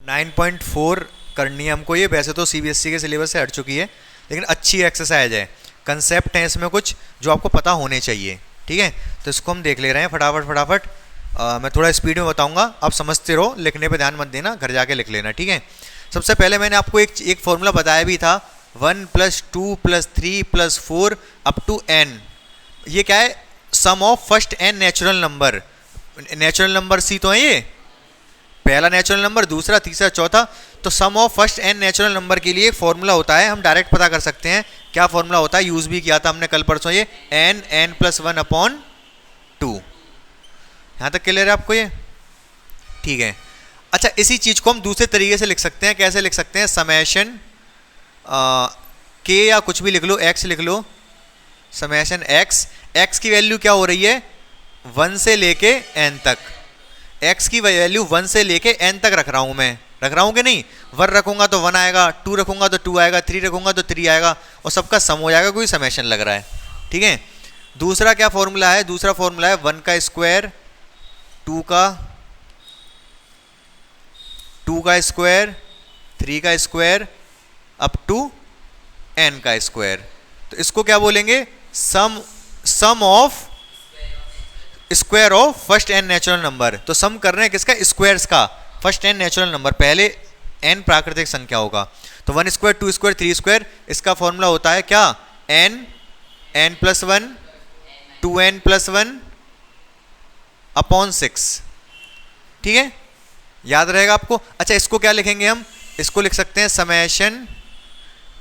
9.4 करनी है हमको ये। वैसे तो सीबीएसई के सिलेबस से हट चुकी है, लेकिन अच्छी एक्सरसाइज है, कंसेप्ट है इसमें कुछ जो आपको पता होने चाहिए। ठीक है, तो इसको हम देख ले रहे हैं फटाफट फटाफट। मैं थोड़ा स्पीड में बताऊंगा, आप समझते रहो, लिखने पे ध्यान मत देना, घर जाके लिख लेना। ठीक है, सबसे पहले मैंने आपको एक फॉर्मूला बताया भी था, 1 + 2 + 3 + 4 अप टू n। ये क्या है? Sum of first n natural number. Natural number सी तो है ये, पहला नेचुरल नंबर, दूसरा, तीसरा, चौथा। तो sum of first n natural number के लिए एक फॉर्मूला होता है, हम डायरेक्ट पता कर सकते हैं। क्या फॉर्मूला होता है? यूज भी किया था हमने कल परसों, ये n + 1/2। यहां तक क्लियर है आपको ये? ठीक है। अच्छा, इसी चीज को हम दूसरे तरीके से लिख सकते हैं। कैसे लिख सकते हैं? समेशन k या कुछ भी लिख लो, x लिख लो, समेशन x की वैल्यू क्या हो रही है? 1 से लेके n तक। x की वैल्यू 1 से लेके n तक रख रहा हूं मैं, रख रहा हूं कि नहीं? 1 रखूंगा तो 1 आएगा, 2 रखूंगा तो 2 आएगा, 3 रखूंगा तो 3 आएगा, और सबका सम हो जाएगा, कोई समेशन लग रहा है। ठीक है, दूसरा क्या फॉर्मूला है? दूसरा फॉर्मूला है 1 का स्क्वायर, 2 का स्क्वायर, 3 का स्क्वायर अप टू n का स्क्वायर। तो इसको क्या बोलेंगे? Sum of square of first n natural number. तो सम कर रहे हैं किसका? स्क्वायर्स का, फर्स्ट n नेचुरल नंबर। पहले n प्राकृतिक संख्या होगा, तो 1 स्क्वायर, 2 स्क्वायर, 3 स्क्वायर। इसका फॉर्मूला होता है क्या? n + 1 2n + 1 upon 6। ठीक है, याद रहेगा आपको। अच्छा, इसको क्या लिखेंगे हम? इसको लिख सकते हैं समेशन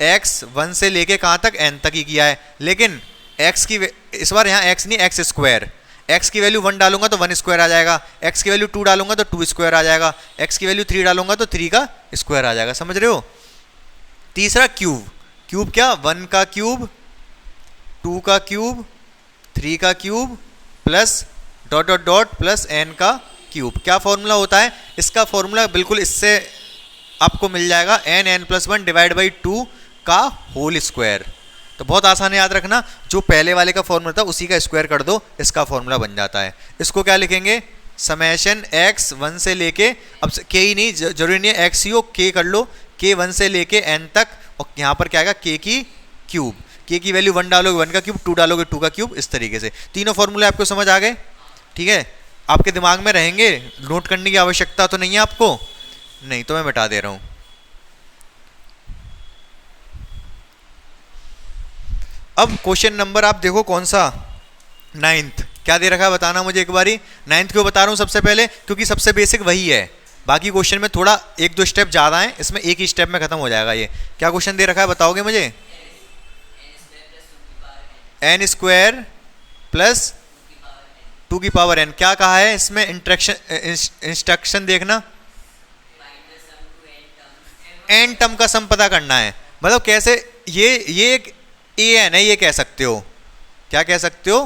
x 1 से लेके कहां तक? n तक ही किया है, लेकिन x की इस बार यहाँ x नहीं, x स्क्वायर। x की वैल्यू 1 डालूंगा तो 1 स्क्वायर आ जाएगा, x की वैल्यू 2 डालूंगा तो 2 स्क्वायर आ जाएगा, x की वैल्यू 3 डालूंगा तो 3 का स्क्वायर आ जाएगा। समझ रहे हो? तीसरा क्यूब। क्यूब क्या? 1 का क्यूब, 2 का क्यूब, 3 का cube plus dot dot dot plus n का क्यूब। क्या फॉर्मूला होता है इसका? फॉर्मूला बिल्कुल इससे आपको मिल जाएगा, n + 1 / 2 का होल स्क्वायर। तो बहुत आसान है याद रखना, जो पहले वाले का फॉर्मूला था उसी का स्क्वायर कर दो, इसका फॉर्मूला बन जाता है। इसको क्या लिखेंगे? समेशन x 1 से लेके, अब k ही नहीं, जरूरी नहीं है x ही हो, k कर लो, k 1 से लेके n तक, और यहाँ पर क्या आएगा? k की क्यूब। k की वैल्यू 1 डालोगे 1 का क्यूब, 2 डालोगे 2 का क्यूब। इस तरीके से तीनों फॉर्मूले आपको समझ आ गए? ठीक है, आपके दिमाग में रहेंगे, नोट करने की आवश्यकता तो नहीं है आपको? नहीं तो मैं बता दे रहा हूं। अब क्वेश्चन नंबर आप देखो कौन सा? 9th। क्या दे रखा है बताना मुझे एक बारी। 9th क्यों बता रहा हूं? सबसे पहले क्योंकि सबसे बेसिक वही है, बाकी क्वेश्चन में थोड़ा 1-2 स्टेप ज्यादा है, इसमें एक ही स्टेप में खत्म हो जाएगा ये। क्या क्वेश्चन दे रखा है बताओगे मुझे? n स्क्वायर प्लस 2 की पावर n। क्या कहा है इसमें? इंस्ट्रक्शन देखना, n टर्म का सम पता करना है। मतलब कैसे? ये एक an है, ये कह सकते हो। क्या कह सकते हो?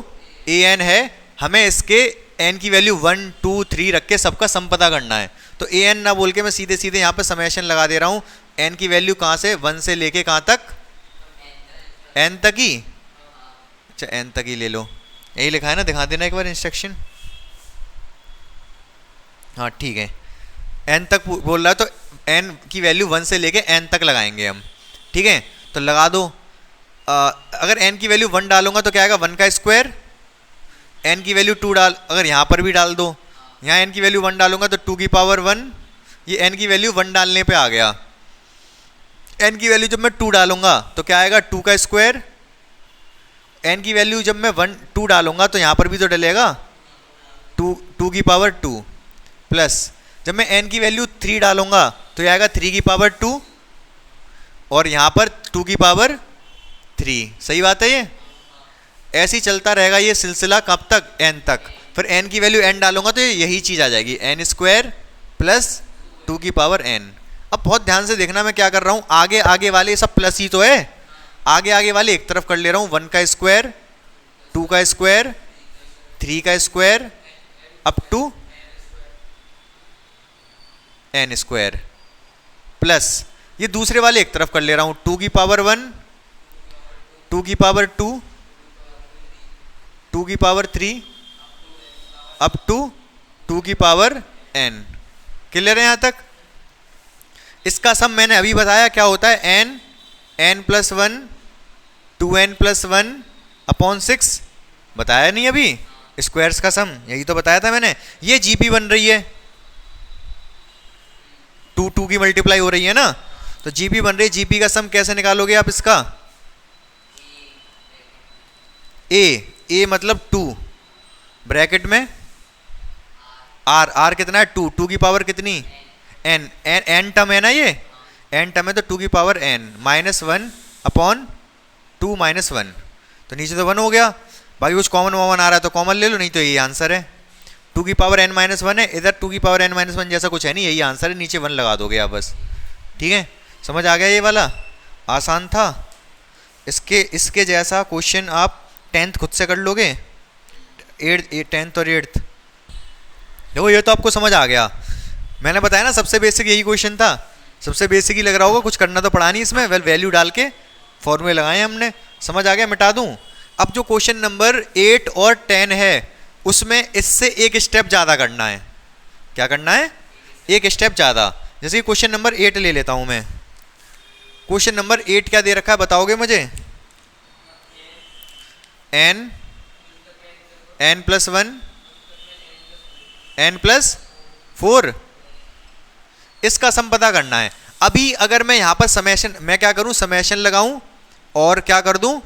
an है, हमें इसके n की वैल्यू 1 2 3 रख के सबका सम पता करना है। तो an ना बोल के मैं सीधे सीधे यहाँ पे समेशन लगा दे रहा हूँ। n की वैल्यू कहाँ से? 1 से लेके कहाँ तक? n तक ही। अच्छा, n तक ही ले लो, यही लिखा है ना, दिखा देना एक बार इंस्ट्रक्शन। हाँ ठीक है, n तक बोल रहा है, तो n की वैल्यू 1 से लेके n तक लगाएंगे हम। ठीक है, तो लगा दो। अगर n की वैल्यू 1 डालूंगा तो क्या आएगा? 1 का स्क्वायर। n की वैल्यू 2 डाल, अगर यहाँ पर भी डाल दो, यहाँ n की वैल्यू 1 डालूंगा तो 2 की पावर 1। ये n की वैल्यू 1 डालने पे आ गया। n की वैल्यू जब मैं 2 डालूंगा तो क्या आएगा? 2 का स्क्वायर। n की वैल्यू जब मैं 2 डालूंगा तो यहाँ पर भी तो डलेगा 2 की पावर 2, प्लस जब मैं n की वैल्यू 3 डालूंगा तो यह आएगा 3 की पावर 2, और यहाँ पर 2 की पावर 3। सही बात है ये? ऐसे ही चलता रहेगा ये सिलसिला, कब तक? n तक। फिर n की वैल्यू n डालूंगा तो यही चीज आ जाएगी, n स्क्वायर प्लस 2 की पावर n। अब बहुत ध्यान से देखना मैं क्या कर रहा हूं, आगे आगे वाले सब प्लस ही तो है, आगे आगे वाले एक तरफ कर ले रहा हूं। 1 का स्क्वायर, 2 का स्क्वायर, 3 का square up to n square, plus ये दूसरे वाले एक तरफ कर ले रहा हूं। 2 की पावर 1, 2 की पावर 2, 2 की पावर 3 अप टू 2 की पावर n। क्लियर है यहां तक? इसका सम मैंने अभी बताया क्या होता है, n, n plus one, 2n plus one upon 6, बताया नहीं अभी, स्क्वायर्स का सम, यही तो बताया था मैंने। ये जीपी बन रही है, 2 की मल्टीप्लाई हो रही है ना, तो जीपी बन रही है। जीपी का सम कैसे निकालोगे आप इसका, ए मतलब 2 ब्रैकेट में आर कितना है 2 की पावर कितनी, एन टर्म है ना, ये एन टर्म है तो 2 की power n minus 1 upon 2 minus 1, तो नीचे तो 1 हो गया, बाकी कुछ कॉमन वॉमन आ रहा है तो कॉमन ले लो, नहीं तो यही आंसर है। 2 की पावर n माइनस 1 है, इधर 2 की पावर n माइनस 1 जैसा कुछ है नहीं, यही आंसर है, नीचे 1 लगा दोगे आप बस। ठीक है, समझ आ गया, ये वाला आसान था। इसके जैसा क्वेश्चन आप 10th खुद से कर लोगे, 10th और 8th। देखो ये तो आपको समझ आ गया, मैंने बताया ना सबसे बेसिक यही क्वेश्चन था, सबसे बेसिक ही लग रहा होगा, कुछ करना तो पड़ा नहीं इसमें, वैल्यू डाल के फॉर्मूले लगाए हमने, समझ आ गया। मिटा दूं, अब जो क्वेश्चन नंबर 8 और 10 है उसमें इससे एक स्टेप ज़्यादा करना है। क्या करना है, एक स्टेप ज़्यादा। जैसे कि क्वेश्चन नंबर 8 ले लेता हूं मैं, क्वेश्चन नंबर 8 क्या दे रखा है बताओगे मुझे, n प्लस 1 n प्लस 4, इसका सम पता करना है। अभी अगर मैं यहाँ पर समेशन, मैं क्या करूँ, समेशन लगाऊं और क्या कर दूं,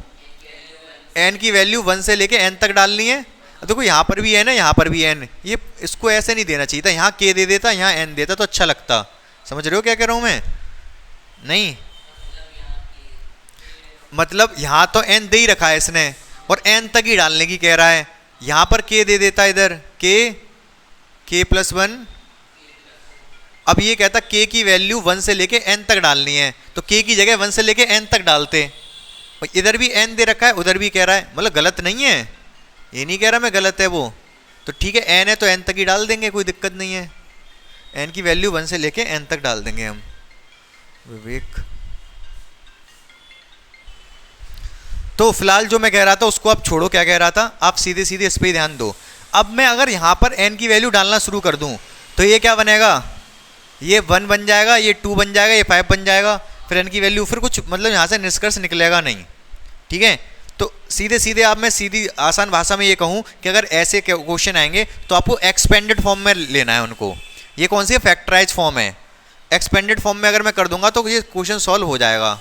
n की वैल्यू 1 से लेके n तक डालनी है। देखो यहाँ पर भी n है, यहाँ पर भी n, ये इसको ऐसे नहीं देना चाहिए था, यहाँ k दे देता, यहाँ n देता तो अच्छा लगता। समझ रहे हो क्या कह रहा हूँ मैं, नहीं मतलब यहाँ तो n दे ही रखा है इसने और n तक ही डालने की कह रहा है, यहाँ पर k दे देता, इधर k प्लस 1, अब ये कहता k की वैल्यू 1 से लेके n तक डालनी है, तो k की जगह 1 से लेके n तक डालते, इधर भी n दे रखा है उधर भी कह रहा है, मतलब गलत नहीं है, ये नहीं कह रहा मैं गलत है वो, तो ठीक है n है तो n तक ही डाल देंगे, कोई दिक्कत नहीं है, n की वैल्यू 1 से लेके n तक डाल देंगे हम। विवेक, तो फिलहाल जो मैं कह रहा था उसको आप छोड़ो, क्या कह रहा था, आप सीधे सीधे इस पर ही ध्यान दो। अब मैं अगर यहाँ पर n की वैल्यू डालना शुरू कर दूँ तो ये क्या बनेगा, ये 1 बन जाएगा, ये 2 बन जाएगा, ये 5 बन जाएगा, फिर n की वैल्यू, फिर कुछ मतलब यहाँ से निष्कर्ष निकलेगा नहीं। ठीक है, तो सीधे सीधे आप, मैं सीधी आसान भाषा में ये कहूँ कि अगर ऐसे क्वेश्चन आएंगे तो आपको एक्सपेंडेड फॉर्म में लेना है उनको। ये कौन सी है, फैक्टराइज फॉर्म है, एक्सपेंडेड फॉर्म में अगर मैं कर दूंगा तो ये क्वेश्चन सॉल्व हो जाएगा।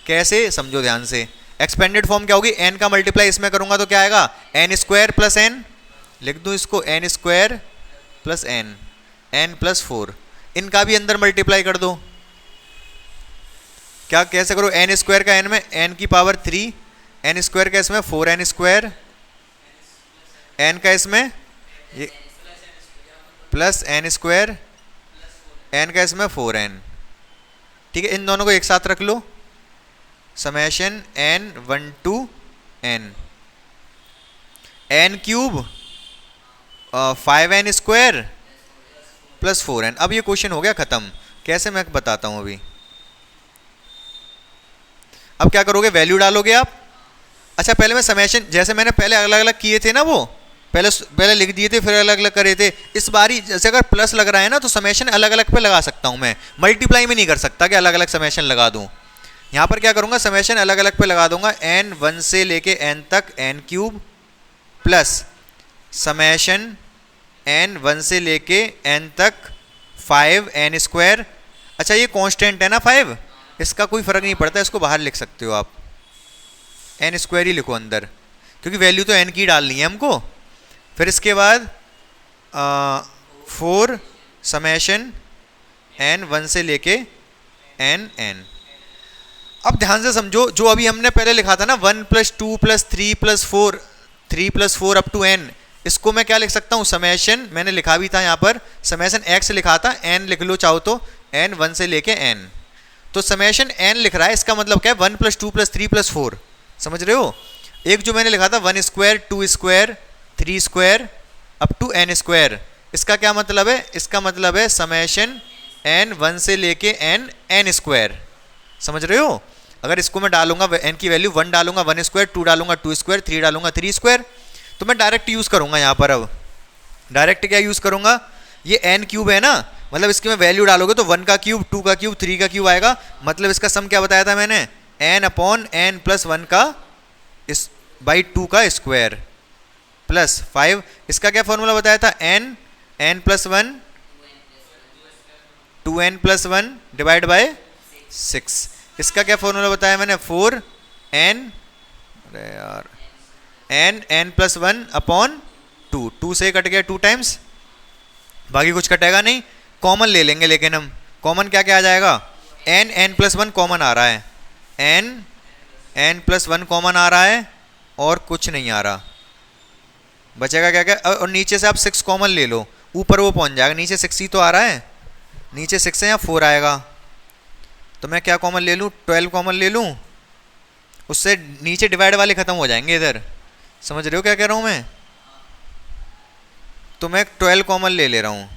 कैसे, समझो ध्यान से, एक्सपेंडेड फॉर्म क्या होगी, n का मल्टीप्लाई इसमें करूंगा तो क्या आएगा, n स्क्वायर प्लस n, लिख दूं इसको, n square plus n plus 4, इनका भी अंदर मल्टीप्लाई कर दो। क्या कैसे करो, n स्क्वायर का n में n की पावर 3, n स्क्वायर का इसमें 4n स्क्वायर, n का इसमें ये प्लस n स्क्वायर, n का इसमें 4n। ठीक है, इन दोनों को एक साथ रख लो, summation n 1 to n, n cube 5n square plus 4n। अब ये क्वेश्चन हो गया खत्म। कैसे, मैं बताता हूं अभी। अब क्या करोगे, वैल्यू डालोगे आप। अच्छा, पहले मैं समेशन, जैसे मैंने पहले अलग अलग किए थे ना, वो पहले लिख दिए थे फिर अलग अलग करे थे, इस बारी जैसे अगर प्लस लग रहा है ना तो समेशन अलग अलग पे लगा सकता हूं मैं, मल्टीप्लाई में नहीं कर सकता कि अलग अलग समेशन लगा दूं। यहाँ पर क्या करूँगा, समेशन अलग अलग पे लगा दूंगा, n 1 से लेके n तक n cube plus summation n 1 से लेके n तक 5n स्क्वायर। अच्छा, ये कांस्टेंट है ना 5, इसका कोई फर्क नहीं पड़ता, इसको बाहर लिख सकते हो आप, n स्क्वायर ही लिखो अंदर, क्योंकि वैल्यू तो n की डालनी है हमको। फिर इसके बाद 4 समेशन n 1 से लेके n। अब ध्यान से समझो, जो अभी हमने पहले लिखा था ना 1 + 2 + 3 + 4, 3 + 4 अप टू n, इसको मैं क्या लिख सकता हूँ, समेशन, मैंने लिखा भी था यहाँ पर, समेशन x लिखा था, n लिख लो चाहो तो, n 1 से लेके n, तो समेशन n लिख रहा है, इसका मतलब क्या है, 1 + 2 + 3 + 4, समझ रहे हो। एक जो मैंने लिखा था 1 square 2 square 3 square up to n square, इसका क्या मतलब है, इसका मतलब है समेशन n 1 से लेके n स्क्वायर, समझ रहे हो। अगर इसको मैं डालूंगा, n की वैल्यू 1 डालूंगा 1 स्क्वायर, 2 डालूंगा 2 स्क्वायर, 3 डालूंगा 3 स्क्वायर, तो मैं डायरेक्ट यूज़ करूंगा यहाँ पर। अब डायरेक्ट क्या यूज़ करूंगा, ये n क्यूब है ना, मतलब इसकी में वैल्यू डालोगे तो 1 का क्यूब, 2 का क्यूब, 3 का क्यूब आएगा। मतलब इसका सम क्या बताया था मैंने, n अपॉन n प्लस 1 का इस बाई 2 का स्क्वायर प्लस 5। इसका क्या फॉर्मूला बताया था, n plus 1 2n plus 1 divide by 6। इसका क्या फॉर्मूला बताया मैंने, 4n, अरे यार, n प्लस 1 अपॉन 2। 2 से कट गया 2 टाइम्स, बाकी कुछ कटेगा नहीं। कॉमन ले लेंगे, लेकिन हम कॉमन क्या क्या आ जाएगा, n प्लस 1 कॉमन आ रहा है, n प्लस 1 कॉमन आ रहा है और कुछ नहीं आ रहा, बचेगा क्या क्या। और नीचे से आप 6 कॉमन ले लो, ऊपर वो पहुंच जाएगा, नीचे 6 ही तो आ रहा है, नीचे 6 है या 4 आएगा। तो मैं क्या कॉमन ले लूँ, 12 कॉमन ले लूँ, उससे नीचे डिवाइड वाले खत्म हो जाएंगे इधर। समझ रहे हो क्या कह रहा हूँ मैं। तो मैं 12 कॉमन ले रहा हूँ।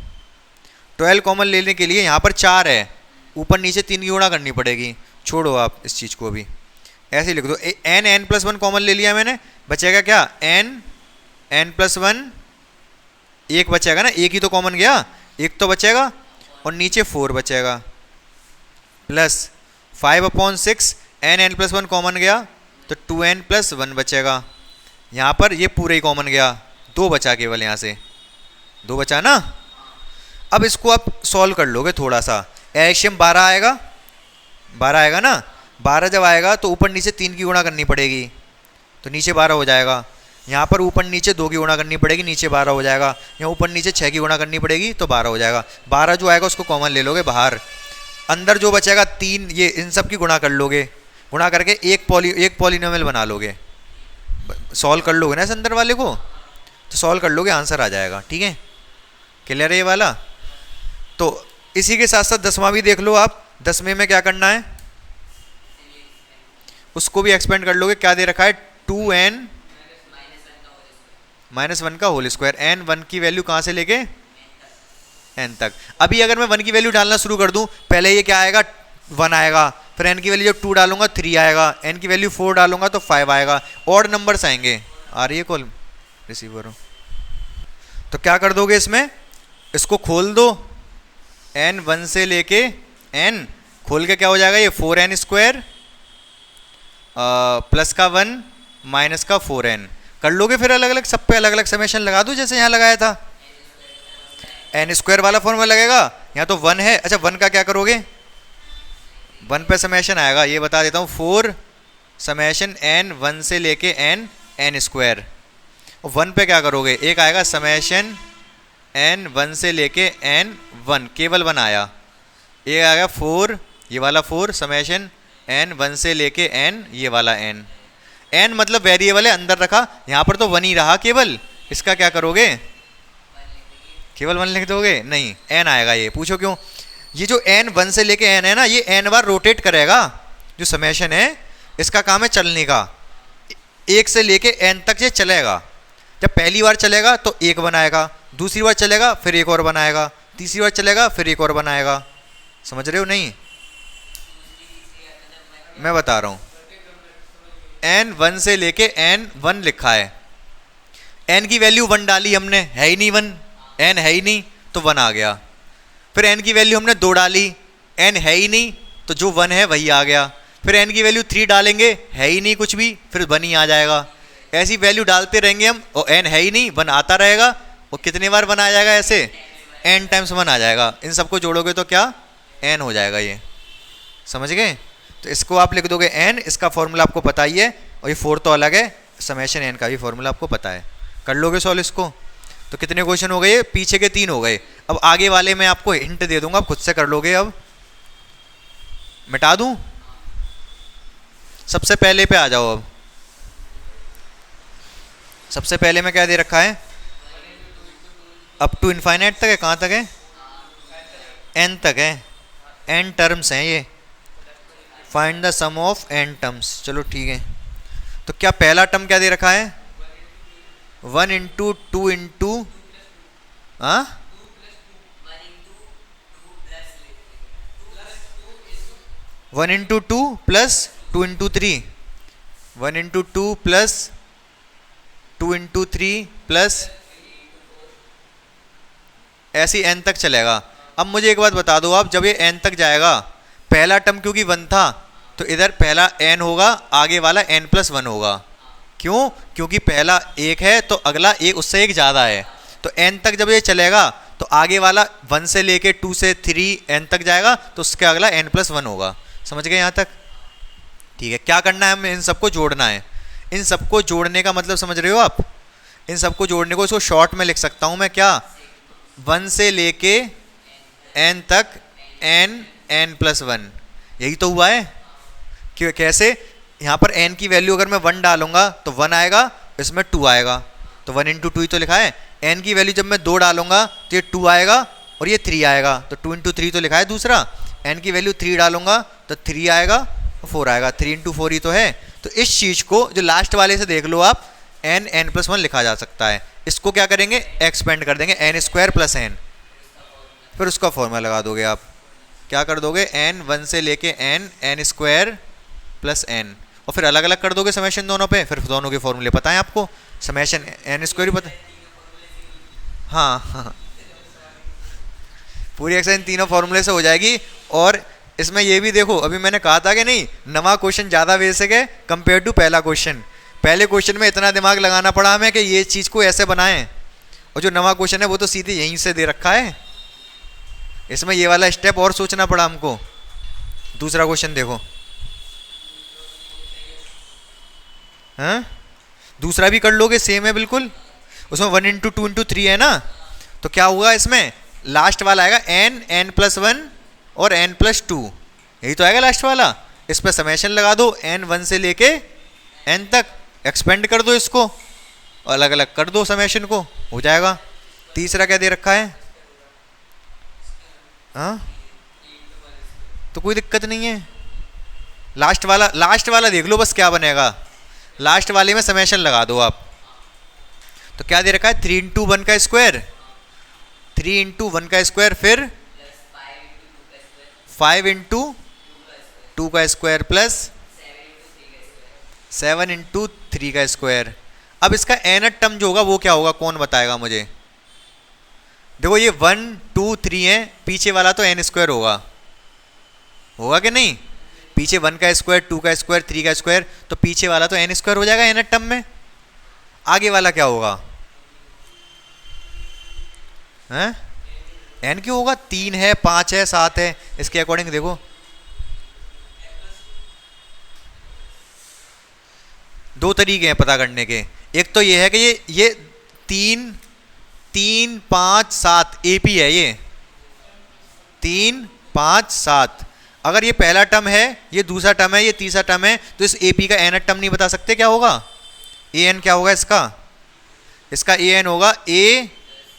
12 कॉमन लेने के लिए यहाँ पर 4 है, ऊपर नीचे 3 की गुणा करनी पड़ेगी। छोड़ो आप इस चीज़ को अभी, ऐसे ही लिख दो। n प्लस 1 कॉमन ले लिया मैंने, बचेगा क्या, n प्लस 1, एक बचेगा ना, एक ही तो कॉमन गया, एक तो बचेगा और नीचे 4 बचेगा plus 5 upon 6, n plus 1 common गया तो 2n प्लस 1 बचेगा। यहाँ पर ये पूरा ही कॉमन गया, 2 बचा केवल, यहाँ से 2 बचा ना। अब इसको आप सॉल्व कर लोगे थोड़ा सा, एल्शियम 12 आएगा, 12 आएगा ना। 12 जब आएगा तो ऊपर नीचे 3 की गुणा करनी पड़ेगी, तो नीचे 12 हो जाएगा। यहाँ पर ऊपर नीचे 2 की गुणा करनी पड़ेगी, नीचे 12 हो जाएगा। यहाँ ऊपर नीचे 6 की गुणा करनी पड़ेगी तो 12 हो जाएगा। 12 जो आएगा उसको कॉमन ले लोगे बाहर, अंदर जो बचेगा 3, ये इन सब की गुणा कर लोगे, गुणा करके एक पॉलिनोमियल बना लोगे, सॉल्व कर लोगे ना इस अंदर वाले को, तो सॉल्व कर लोगे, आंसर आ जाएगा। ठीक है, क्लियर है ये वाला। तो इसी के साथ साथ 10वां भी देख लो आप। 10वें में क्या करना है, उसको भी एक्सपेंड कर लोगे। क्या दे रखा है, 2n माइनस 1 का होल स्क्वायर। n 1 की वैल्यू कहाँ से लेके n तक। अभी अगर मैं 1 की वैल्यू डालना शुरू कर दूं, पहले ये क्या आएगा, 1 आएगा, फिर n की वैल्यू जब 2 डालूंगा 3 आएगा, n की वैल्यू 4 डालूंगा तो 5 आएगा, ऑड नंबर्स आएंगे। आ रही है कॉल, रिसीवर हो तो क्या कर दोगे इसमें, इसको खोल दो, n 1 से लेके n खोल के क्या हो जाएगा, ये 4n स्क्वायर प्लस का 1 माइनस का 4n कर लोगे। फिर अलग अलग सब पे अलग अलग समेशन लगा दो, जैसे यहाँ लगाया था। n स्क्वायर वाला फॉर्मूला लगेगा, यहाँ तो 1 है। अच्छा 1 का क्या करोगे, 1 पे समेशन आएगा, ये बता देता हूँ, 4 समेशन n 1 से लेके n स्क्वायर। और 1 पे क्या करोगे, एक आएगा समेशन n 1 से लेके n 1, केवल 1 आया। एक आएगा 4, ये वाला 4 समेशन n 1 से लेके n, ये वाला n मतलब वेरिएबल है अंदर रखा, यहाँ पर तो 1 ही रहा केवल। इसका क्या करोगे, केवल 1 लिख दोगे, नहीं n आएगा। ये पूछो क्यों, ये जो n 1 से लेके n है ना, ये n बार रोटेट करेगा। जो समेशन है इसका काम है चलने का, 1 से लेके n तक ये चलेगा। जब पहली बार चलेगा तो 1 बनाएगा, दूसरी बार चलेगा फिर 1 और बनाएगा, तीसरी बार चलेगा फिर 1 और बनाएगा। समझ रहे हो नहीं, मैं बता रहा हूँ। n 1 से लेके n 1 लिखा है, n की वैल्यू 1 डाली हमने, है ही नहीं 1, n है ही नहीं तो 1 आ गया। फिर n की वैल्यू हमने 2 डाली, n है ही नहीं तो जो 1 है वही आ गया। फिर n की वैल्यू 3 डालेंगे, है ही नहीं कुछ भी, फिर 1 ही आ जाएगा। ऐसी वैल्यू डालते रहेंगे हम, और n है ही नहीं, 1 आता रहेगा। और कितनी बार 1 आ जाएगा, ऐसे n टाइम्स 1 आ जाएगा। इन सबको जोड़ोगे तो क्या n हो जाएगा, ये समझ गए। तो इसको आप लिख दोगे n, इसका फॉर्मूला आपको पता ही है, और ये 4 तो अलग है, समेशन n का भी फॉर्मूला आपको पता है। कर लोगे सॉल्व इसको। तो कितने क्वेश्चन हो गए, पीछे के 3 हो गए। अब आगे वाले में आपको हिंट दे दूंगा, आप खुद से कर लोगे। अब मिटा दूं, सबसे पहले पे आ जाओ। अब सबसे पहले में क्या दे रखा है, अप टू इनफाइनाइट तक है। कहाँ तक है, n तक है, n टर्म्स हैं ये। Find the sum of n terms. चलो ठीक है, तो क्या पहला टर्म क्या दे रखा है, 1 into 2 into 1 into 2 plus 2 into 3, 1 into 2 plus 2 into 3 plus, ऐसी n तक चलेगा। अब मुझे एक बात बता दो आप, जब ये n तक जाएगा, पहला टर्म क्योंकि 1 था तो इधर पहला n होगा, आगे वाला n+1 होगा। क्यों? क्योंकि पहला 1 है तो अगला एक उससे एक ज़्यादा है, तो n तक जब ये चलेगा तो आगे वाला 1 से लेके 2 से 3 n तक जाएगा तो उसके अगला n+1 होगा। समझ गए यहाँ तक? ठीक है, क्या करना है, हमें इन सबको जोड़ना है। इन सबको जोड़ने का मतलब समझ रहे हो आप? इन सबको जोड़ने को इसको शॉर्ट में लिख सकता हूँ मैं, क्या? 1 से लेके n तक n+1, यही तो हुआ है। क्यों? कैसे? यहाँ पर n की वैल्यू अगर मैं 1 डालूंगा तो 1 आएगा, इसमें 2 आएगा, तो 1 × 2 ही तो लिखा है। n की वैल्यू जब मैं 2 डालूंगा तो ये 2 आएगा और ये 3 आएगा, तो 2 × 3 तो लिखा है दूसरा। n की वैल्यू 3 डालूंगा तो 3 आएगा, 4 आएगा, 3 × 4 ही तो है। तो इस चीज़ को जो लास्ट वाले से देख लो आप, n+1 लिखा जा सकता है। इसको क्या करेंगे? एक्सपेंड कर देंगे, n² + n, फिर उसका फॉर्मूला लगा दोगे आप। क्या कर दोगे? n 1 से लेके n² + n, और फिर अलग अलग कर दोगे समेशन दोनों पे, फिर दोनों के फॉर्मूले पता है आपको। समेशन n² ही पता, हाँ पूरी एक्सरसाइज तीनों फॉर्मूले से हो जाएगी। और इसमें ये भी देखो, अभी मैंने कहा था कि नहीं, नवा क्वेश्चन ज़्यादा बेसिक है कंपेयर टू पहला क्वेश्चन। पहले क्वेश्चन में इतना दिमाग लगाना पड़ा हमें कि ये चीज़ को ऐसे बनाएं, और जो नवा क्वेश्चन है वो तो सीधे यहीं से दे रखा है। इसमें ये वाला स्टेप और सोचना पड़ा हमको। दूसरा क्वेश्चन देखो, हाँ दूसरा भी कर लोगे, सेम है बिल्कुल। उसमें 1 × 2 × 3 है ना, तो क्या होगा इसमें? लास्ट वाला आएगा n+1 और n+2, यही तो आएगा लास्ट वाला। इस पर समेशन लगा दो, n 1 से लेके n तक, एक्सपेंड कर दो इसको, अलग अलग कर दो समेशन को, हो जाएगा। तीसरा क्या दे रखा है? हाँ तो कोई दिक्कत नहीं है, लास्ट वाला देख लो बस क्या बनेगा। लास्ट वाले में समेशन लगा दो आप। तो क्या दे रखा है? 3 × 1 का स्क्वायर, 3 × 1 का स्क्वायर, फिर 5 × 2 का स्क्वायर प्लस 7 × 3 का स्क्वायर। अब इसका nth टर्म जो होगा वो क्या होगा, कौन बताएगा मुझे? देखो ये 1 2 3 है, पीछे वाला तो n² होगा कि नहीं? पीछे 1 का स्क्वायर, 2 का स्क्वायर, 3 का स्क्वायर, तो पीछे वाला तो n² हो जाएगा nth टर्म में। आगे वाला क्या होगा? हैं? n क्यों होगा? 3 है, 5 है, 7 है, इसके अकॉर्डिंग देखो। दो तरीके हैं पता करने के। एक तो ये है कि ये 3 3 5 7 AP है, ये 3 5 7। अगर ये पहला टर्म है, ये दूसरा टर्म है, ये तीसरा टर्म है, तो इस AP का nth टर्म नहीं बता सकते क्या होगा? an क्या होगा इसका? इसका an होगा a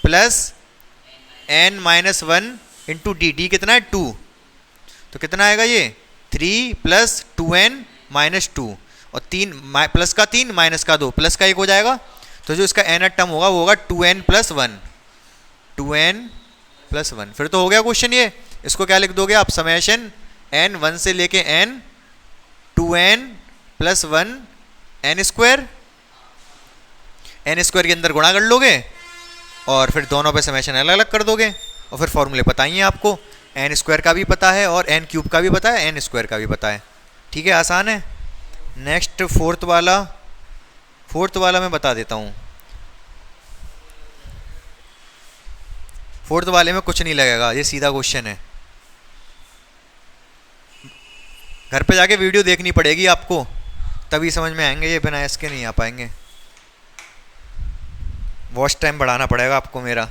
+ n-1 × d। d कितना है? 2, तो कितना आएगा ये? 3 + 2n - 2, और 3 प्लस का 3 माइनस का 2 प्लस का 1 हो जाएगा। तो जो इसका nth टर्म होगा वो होगा 2n + 1, 2n + 1। फिर तो हो गया क्वेश्चन ये। इसको क्या लिख दोगे आप? समेशन n 1 से लेके n 2n + 1 n², n² के अंदर गुणा कर लोगे और फिर दोनों पे समेशन अलग अलग कर दोगे, और फिर फॉर्मूले पता ही है आपको। n² का भी पता है और n³ का भी पता है, n² का भी पता है। ठीक है, आसान है। नेक्स्ट फोर्थ वाला मैं बता देता हूँ। फोर्थ वाले में कुछ नहीं लगेगा, ये सीधा क्वेश्चन है। घर पे जाके वीडियो देखनी पड़ेगी आपको, तभी समझ में आएंगे, ये बिना इसके नहीं आ पाएंगे। वॉच टाइम बढ़ाना पड़ेगा आपको मेरा।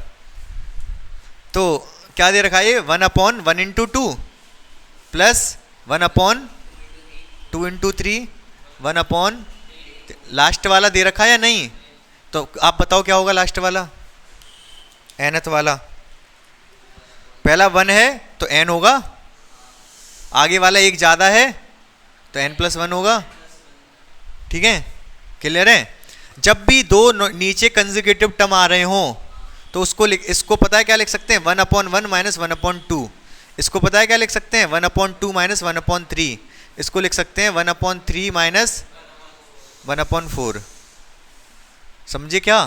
तो क्या दे रखा है ये? 1/1 × 2 प्लस 1/2 × 3 1/, लास्ट वाला दे रखा है या नहीं? तो आप बताओ क्या होगा लास्ट वाला, nth वाला? पहला 1 है तो n होगा, आगे वाला एक ज़्यादा है तो n+1 होगा। ठीक है, क्लियर है? जब भी दो नीचे कंसेक्यूटिव टर्म आ रहे हों तो इसको पता है क्या लिख सकते हैं? 1/1 - 1/2। इसको पता है क्या लिख सकते हैं? 1/2 - 1/3। इसको लिख सकते हैं 1/3 - 1/4। समझे क्या?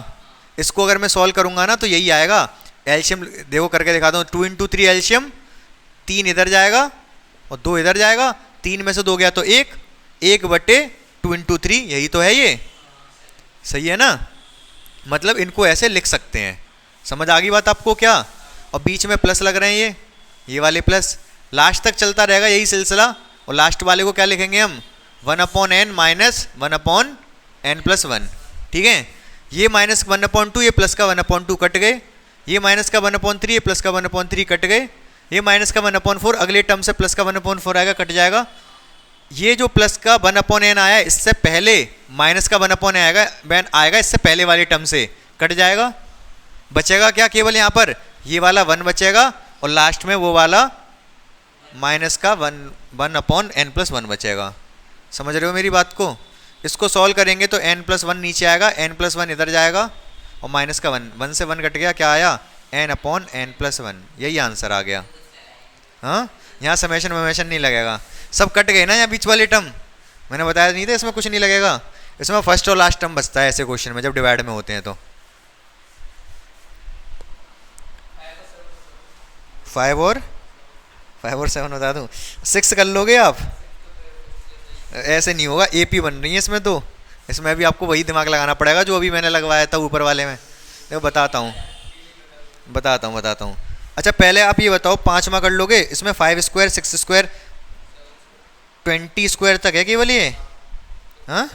इसको अगर मैं सॉल्व करूंगा ना तो यही आएगा। एलसीएम देखो करके दिखाता हूँ, 2 इंटू 3 एलसीएम, 3 इधर जाएगा और 2 इधर जाएगा, 3 में से 2 गया तो 1, 1 बटे 2 इंटू 3, यही तो है ये, सही है ना। मतलब इनको ऐसे लिख सकते हैं, समझ आ गई बात आपको क्या। और बीच में प्लस लग रहे हैं, ये वाले प्लस, लास्ट तक चलता रहेगा यही सिलसिला। और लास्ट वाले को क्या लिखेंगे हम, 1/n माइनस 1/n प्लस 1, ठीक है। ये माइनस 1/2, ये प्लस का 1/2 कट गए, ये माइनस का 1/3, ये प्लस का 1/3 कट गए, ये माइनस का 1/4, अगले टर्म से प्लस का 1/4 आएगा, कट जाएगा। ये जो प्लस का 1/n आया, इससे पहले माइनस का 1/n आएगा इससे पहले वाले टर्म से, कट जाएगा। बचेगा क्या, केवल यहाँ पर ये वाला 1 बचेगा और लास्ट में वो वाला माइनस का 1/n प्लस 1 बचेगा। समझ रहे हो मेरी बात को। इसको सॉल्व करेंगे तो n प्लस 1 नीचे आएगा, n प्लस 1 इधर जाएगा और माइनस का 1 से 1 कट गया, क्या आया, n/n प्लस 1, यही आंसर आ गया। हाँ, यहाँ समेशन वमेशन नहीं लगेगा, सब कट गए ना यहाँ बीच वाले टर्म, मैंने बताया नहीं था इसमें कुछ नहीं लगेगा। इसमें फर्स्ट और लास्ट टर्म बचता है ऐसे क्वेश्चन में जब डिवाइड में होते हैं तो। 5 और 7 बता दूँ, 6 कर लोगे आप, ऐसे नहीं होगा, AP बन रही है इसमें तो, इसमें भी आपको वही दिमाग लगाना पड़ेगा जो अभी मैंने लगवाया था ऊपर वाले में। देखो बताता हूँ। अच्छा पहले आप ये बताओ, 5वां कर लोगे, इसमें 5 स्क्वायर 6 स्क्वायर 20 स्क्वायर तक है केवल ये। हाँ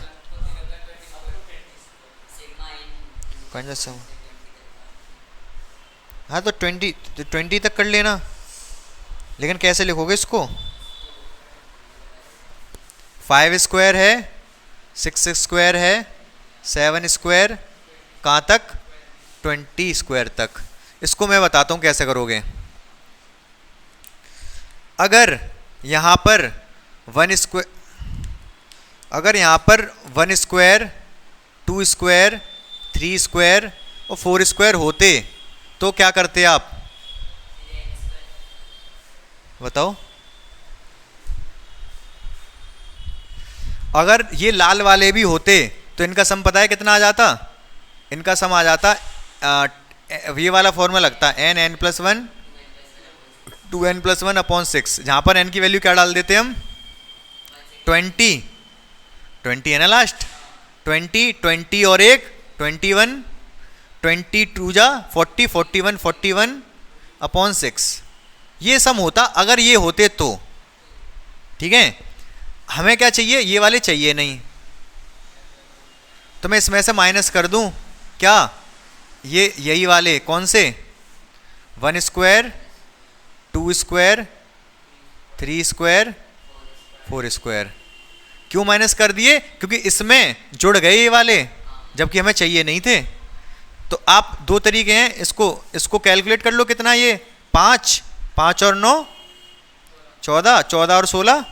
कौन सा, हाँ तो 20 तक कर लेना, लेकिन कैसे लिखोगे इसको, 5 स्क्वायर है, 6 स्क्वायर है, 7 स्क्वायर, कहाँ तक, 20 स्क्वायर तक। इसको मैं बताता हूँ कैसे करोगे। अगर यहाँ पर 1 स्क्वायर, अगर यहाँ पर 1 स्क्वायर 2 स्क्वायर 3 स्क्वायर और 4 स्क्वायर होते तो क्या करते आप, बताओ। अगर ये लाल वाले भी होते तो इनका सम पता है कितना आ जाता, इनका सम आ जाता, ये वाला फॉर्मूला लगता है n plus 1 2n plus 1 upon 6, जहाँ पर n की वैल्यू क्या डाल देते हम, 20 है ना लास्ट, 20 और 1 21, 22 जा 40, 41 अपॉन 6, ये सम होता अगर ये होते तो, ठीक है। हमें क्या चाहिए, ये वाले चाहिए नहीं, तो मैं इसमें से माइनस कर दूं क्या, ये यही वाले कौन से, 1 स्क्वायर 2 स्क्वायर 3 स्क्वायर 4 स्क्वायर। क्यों माइनस कर दिए, क्योंकि इसमें जुड़ गए ये वाले जबकि हमें चाहिए नहीं थे। तो आप दो तरीके हैं, इसको कैलकुलेट कर लो, कितना ये 5 और 9 14, 14 और 16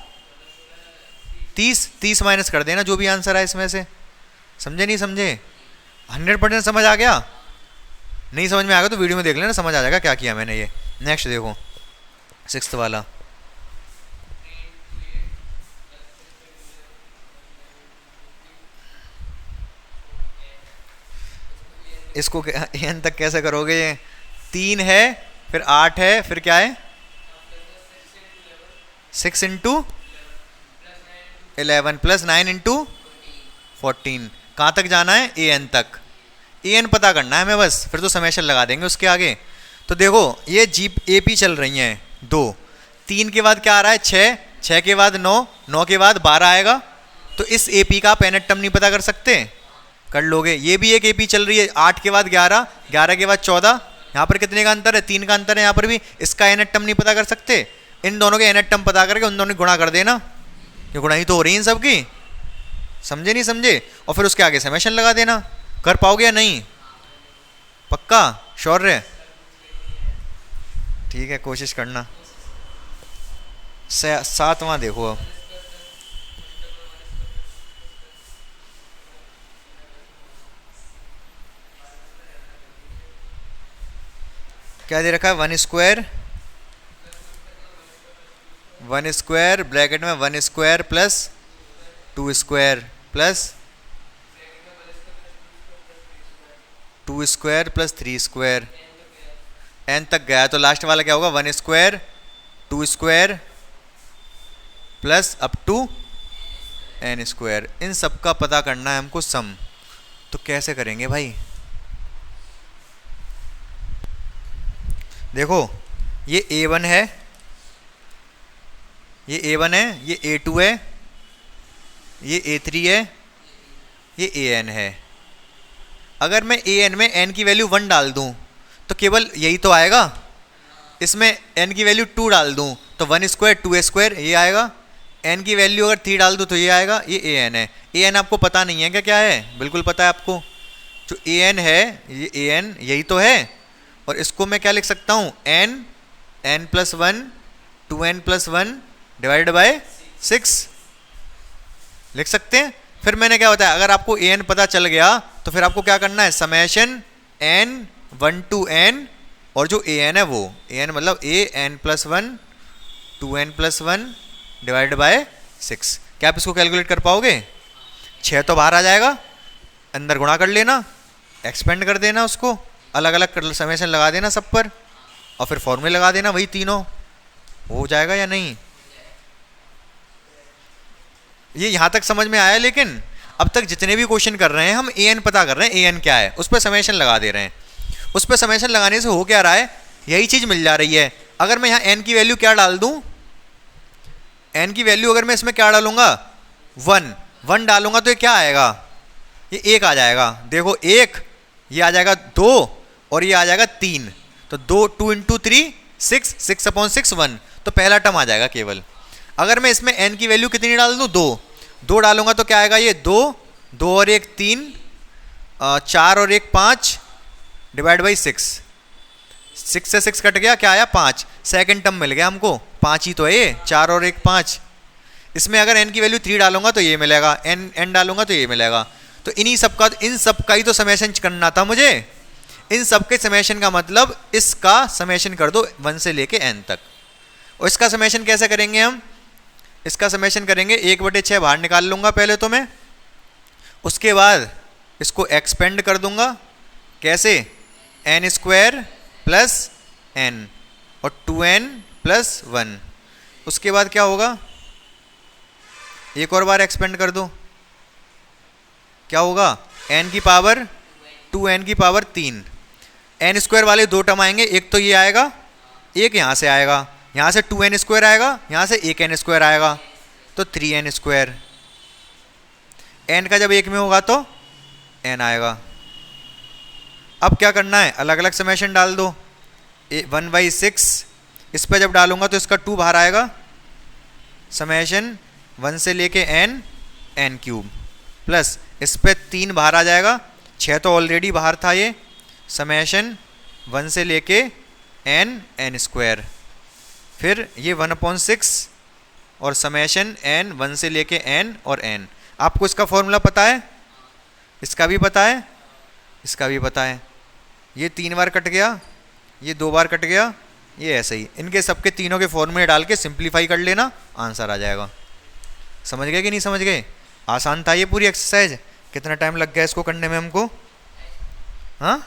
30 माइनस कर देना जो भी आंसर है इसमें से। समझे नहीं समझे, 100% समझ आ गया, नहीं समझ में आ गया तो वीडियो में देख लेना, समझ आ जाएगा क्या किया मैंने ये। नेक्स्ट देखो 6th वाला, इसको n तक कैसे करोगे, ये 3 है फिर 8 है फिर क्या है 6 इंटू 11 प्लस 9 इंटू 14, कहाँ तक जाना है, an तक, an पता करना है हमें बस, फिर तो समेशन लगा देंगे उसके आगे। तो देखो ये जीप AP चल रही हैं 2, 3 के बाद क्या आ रहा है 6 के बाद 9 के बाद 12 आएगा, तो इस AP का आप nth टर्म नहीं पता कर सकते, कर लोगे। ये भी एक AP चल रही है 8 के बाद 11 के बाद 14, यहाँ पर कितने का अंतर है, 3 का अंतर है, यहाँ पर भी इसका nth टर्म नहीं पता कर सकते, इन दोनों के nth टर्म पता करके उन दोनों गुणा कर देना, ये गुणा ही तो हो रही है इन सबकी, समझे नहीं समझे, और फिर उसके आगे समेशन लगा देना। कर पाओगे या नहीं, पक्का श्योर है, ठीक है कोशिश करना। 7वां देखो अब, क्या दे रखा है, 1 स्क्वायर ब्रैकेट में 1 square plus 2 square plus 2 square plus 3 square, n तक गया तो लास्ट वाला क्या होगा 1 square 2 square plus up to n square. इन सब का पता करना है हमको सम। तो कैसे करेंगे भाई? देखो ये a1 है, ये a1 है, ये a2 है, ये a3 है, ये an है। अगर मैं an में n की वैल्यू 1 डाल दूं तो केवल यही तो आएगा। इसमें n की वैल्यू 2 डाल दूं तो 1 स्क्वायर 2a स्क्वायर ये आएगा। n की वैल्यू अगर 3 डाल दूं तो ये आएगा। ये an है। an आपको पता नहीं है क्या? क्या है? बिल्कुल पता है आपको। जो an है ये an यही तो है। और इसको मैं क्या लिख सकता हूँ? n plus 1 2n plus 1 divided by 6 लिख सकते हैं। फिर मैंने क्या बताया, अगर आपको an पता चल गया तो फिर आपको क्या करना है, समेशन n 1 to n और जो an है वो an मतलब an plus 1 2n plus 1 divided by 6। क्या आप इसको कैलकुलेट कर पाओगे? 6 तो बाहर आ जाएगा, अंदर गुणा कर लेना, एक्सपेंड कर देना, उसको अलग अलग समेशन लगा देना सब पर और फिर फॉर्मूले लगा देना, वही तीनों हो जाएगा या नहीं? ये यहां तक समझ में आया? लेकिन अब तक जितने भी क्वेश्चन कर रहे हैं हम an पता कर रहे हैं, an क्या है उस पर समेशन लगा दे रहे हैं। उस पर समेशन लगाने से हो क्या रहा है, यही चीज मिल जा रही है। अगर मैं यहाँ n की वैल्यू क्या डाल दूं, n की वैल्यू अगर मैं इसमें क्या डालूंगा 1 डालूंगा तो ये क्या आएगा, ये 1 आ जाएगा। देखो 1, ये आ जाएगा 2 और ये आ जाएगा 3। तो 2 इंटू 3 6 अपॉन 6 1। तो पहला टर्म आ जाएगा केवल। अगर मैं इसमें n की वैल्यू कितनी डाल दूं 2 डालूंगा तो क्या आएगा, ये 2 और 1 3 4 और 1 5 डिवाइड बाई 6 से 6 कट गया, क्या आया 5। सेकंड टर्म मिल गया हमको, 5 ही तो है ये, 4 और 1 5। इसमें अगर n की वैल्यू 3 डालूंगा तो ये मिलेगा, n डालूंगा तो ये मिलेगा। तो इन सब का ही तो समेशन करना था मुझे। इन सब के समेशन का मतलब इसका समेशन कर दो 1 से लेके n तक। और इसका समेशन कैसे करेंगे हम? इसका समेशन करेंगे 1/6 बाहर निकाल लूंगा पहले तो मैं, उसके बाद इसको एक्सपेंड कर दूंगा। कैसे? n स्क्वायर प्लस n और 2n प्लस 1। उसके बाद क्या होगा, एक और बार एक्सपेंड कर दो, क्या होगा n की पावर 2n की पावर 3। n स्क्वायर वाले 2 टर्म आएंगे, एक तो ये आएगा, एक यहाँ से आएगा, यहाँ से 2n स्क्वायर आएगा, यहाँ से 1n स्क्वायर आएगा, तो 3n स्क्वायर। n का जब 1 में होगा तो n आएगा। अब क्या करना है, अलग अलग समेशन डाल दो। 1/6 इस पर जब डालूंगा तो इसका 2 बाहर आएगा, समेशन 1 से लेके n क्यूब प्लस इस पर 3 बाहर आ जाएगा, 6 तो ऑलरेडी बाहर था ये, समेशन 1 से लेके n स्क्वायर। फिर ये 1/6 और समेशन n 1 से लेके n और n। आपको इसका फॉर्मूला पता है, इसका भी पता है, इसका भी पता है। ये 3 बार कट गया, ये 2 बार कट गया, ये ऐसे ही। इनके सबके तीनों के फॉर्मूले डाल के सिंप्लीफाई कर लेना, आंसर आ जाएगा। समझ गए कि नहीं समझ गए? आसान था ये पूरी एक्सरसाइज। कितना टाइम लग गया इसको करने में हमको? हाँ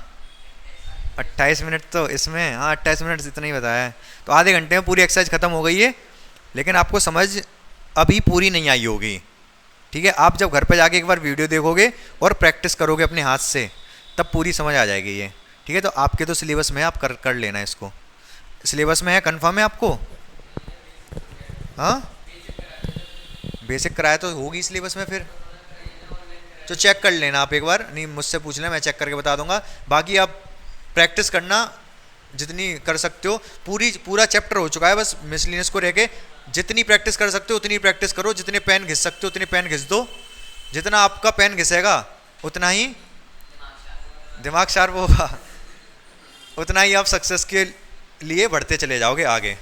28 मिनट तो इसमें, हाँ 28 मिनट इतना ही बताया है। तो आधे घंटे में पूरी एक्सरसाइज खत्म हो गई है, लेकिन आपको समझ अभी पूरी नहीं आई होगी। ठीक है, आप जब घर पे जाके एक बार वीडियो देखोगे और प्रैक्टिस करोगे अपने हाथ से, तब पूरी समझ आ जाएगी ये। ठीक है, तो आपके तो सिलेबस में आप कर लेना इसको। सिलेबस में है, कंफर्म है आपको? हाँ बेसिक कराया तो होगी सिलेबस में, फिर तो चेक कर लेना आप एक बार, नहीं मुझसे पूछ लेना, मैं चेक करके बता दूंगा। बाकी आप प्रैक्टिस करना जितनी कर सकते हो। पूरा चैप्टर हो चुका है, बस मिसलिनियस को रह के जितनी प्रैक्टिस कर सकते हो उतनी प्रैक्टिस करो। जितने पेन घिस सकते हो उतने पेन घिस दो। जितना आपका पेन घिसेगा उतना ही दिमाग शार्प होगा, उतना ही आप सक्सेस के लिए बढ़ते चले जाओगे आगे।